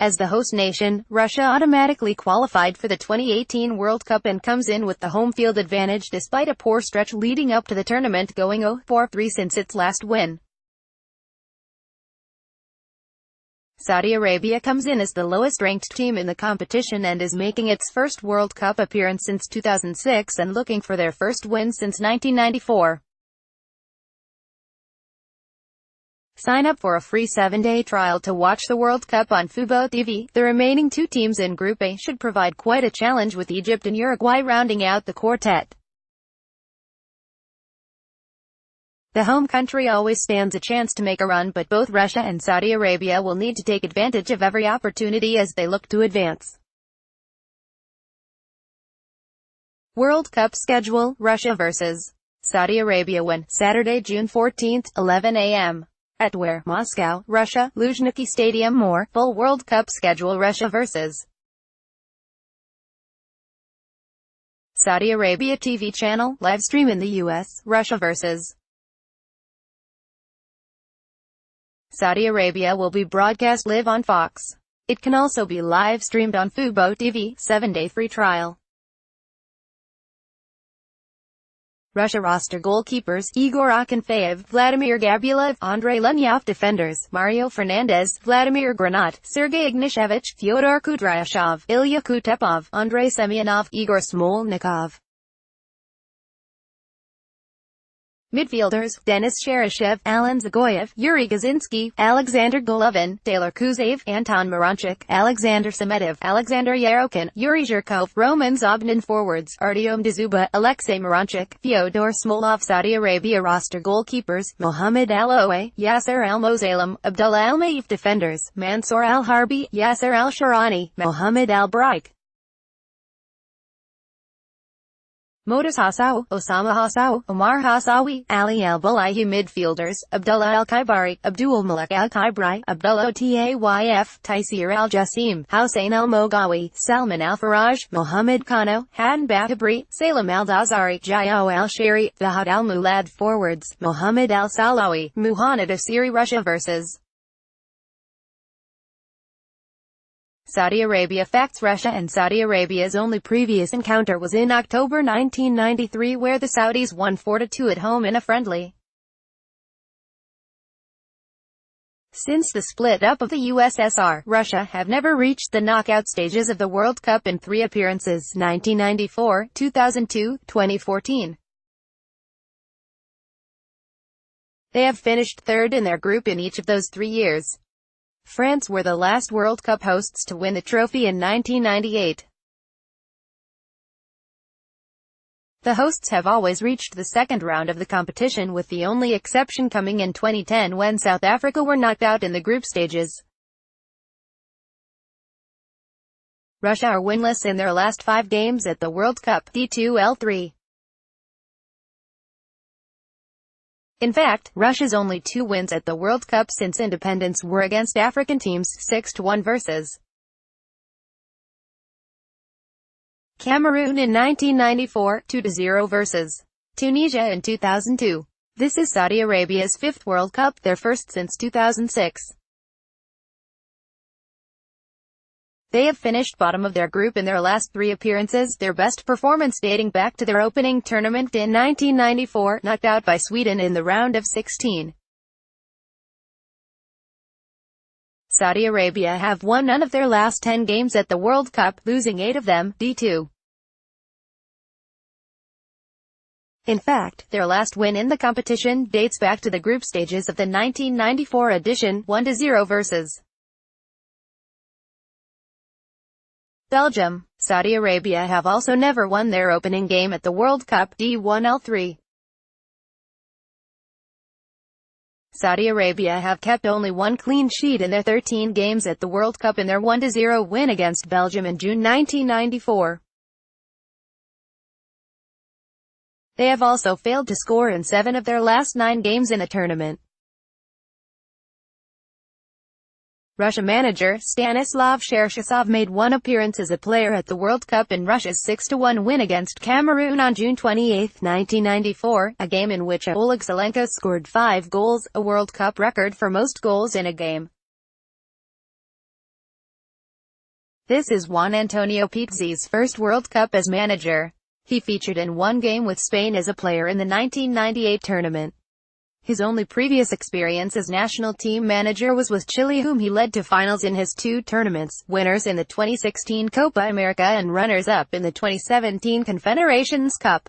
As the host nation, Russia automatically qualified for the 2018 World Cup and comes in with the home field advantage despite a poor stretch leading up to the tournament, going 0-4-3 since its last win. Saudi Arabia comes in as the lowest-ranked team in the competition and is making its first World Cup appearance since 2006 and looking for their first win since 1994. Sign up for a free 7-day trial to watch the World Cup on Fubo TV. The remaining two teams in Group A should provide quite a challenge, with Egypt and Uruguay rounding out the quartet. The home country always stands a chance to make a run, but both Russia and Saudi Arabia will need to take advantage of every opportunity as they look to advance. World Cup schedule: Russia vs. Saudi Arabia when? Saturday, June 14, 11 a.m. At where? Moscow, Russia, Luzhniki Stadium. More full World Cup schedule: Russia vs. Saudi Arabia TV channel, live stream in the US, Russia vs. Saudi Arabia will be broadcast live on Fox. It can also be live streamed on Fubo TV, 7-day free trial. Russia roster: goalkeepers, Igor Akinfeev, Vladimir Gabulov, Andrei Lunyov. Defenders: Mario Fernandes, Vladimir Granat, Sergei Ignashevich, Fyodor Kudryashov, Ilya Kutepov, Andrei Semyonov, Igor Smolnikov. Midfielders: Denis Cheryshev, Alan Zagoyev, Yuri Gazinski, Alexander Golovin, Taylor Kuzaev, Anton Miranchuk, Alexander Semedev, Alexander Yarokin, Yuri Zhirkov, Roman Zobnin. Forwards: Artyom Dzyuba, Alexei Miranchuk, Fyodor Smolov. Saudi Arabia roster: goalkeepers, Mohamed Al-Oei, Yasser Al-Mosalem, Abdullah Al-Maif. Defenders: Mansour Al-Harbi, Yasser Al-Sharani, Mohamed Al-Braik, Modus Hassawi, Osama Hassawi, Omar Hassawi, Ali Al-Bulahi. Midfielders: Abdullah Al-Khaibari, Abdul Malik Al-Khaibari, Abdullah Otayf, Taisir Al-Jassim, Hossein Al-Mogawi, Salman Al-Faraj, Mohamed Kano, Hadan Bahabri, Salim Al-Dazari, Jayo Al-Shiri, Fahad Al-Mulad. Forwards: Mohamed Al-Salawi, Muhannad Asiri. Russia vs. Saudi Arabia facts: Russia and Saudi Arabia's only previous encounter was in October 1993, where the Saudis won 4-2 at home in a friendly. Since the split up of the USSR, Russia have never reached the knockout stages of the World Cup in 3 appearances: 1994, 2002, 2014. They have finished third in their group in each of those 3 years. France were the last World Cup hosts to win the trophy in 1998. The hosts have always reached the second round of the competition, with the only exception coming in 2010 when South Africa were knocked out in the group stages. Russia are winless in their last 5 games at the World Cup, D2L3. In fact, Russia's only 2 wins at the World Cup since independence were against African teams, 6-1 versus Cameroon in 1994, 2-0 versus Tunisia in 2002. This is Saudi Arabia's 5th World Cup, their first since 2006. They have finished bottom of their group in their last 3 appearances, their best performance dating back to their opening tournament in 1994, knocked out by Sweden in the round of 16. Saudi Arabia have won none of their last 10 games at the World Cup, losing 8 of them, D2. In fact, their last win in the competition dates back to the group stages of the 1994 edition, 1-0 versus Belgium. Saudi Arabia have also never won their opening game at the World Cup, D1L3. Saudi Arabia have kept only 1 clean sheet in their 13 games at the World Cup in their 1-0 win against Belgium in June 1994. They have also failed to score in 7 of their last 9 games in the tournament. Russia manager Stanislav Cherchesov made 1 appearance as a player at the World Cup in Russia's 6-1 win against Cameroon on June 28, 1994, a game in which Oleg Salenka scored 5 goals, a World Cup record for most goals in a game. This is Juan Antonio Pizzi's first World Cup as manager. He featured in one game with Spain as a player in the 1998 tournament. His only previous experience as national team manager was with Chile, whom he led to finals in his two tournaments, winners in the 2016 Copa America and runners-up in the 2017 Confederations Cup.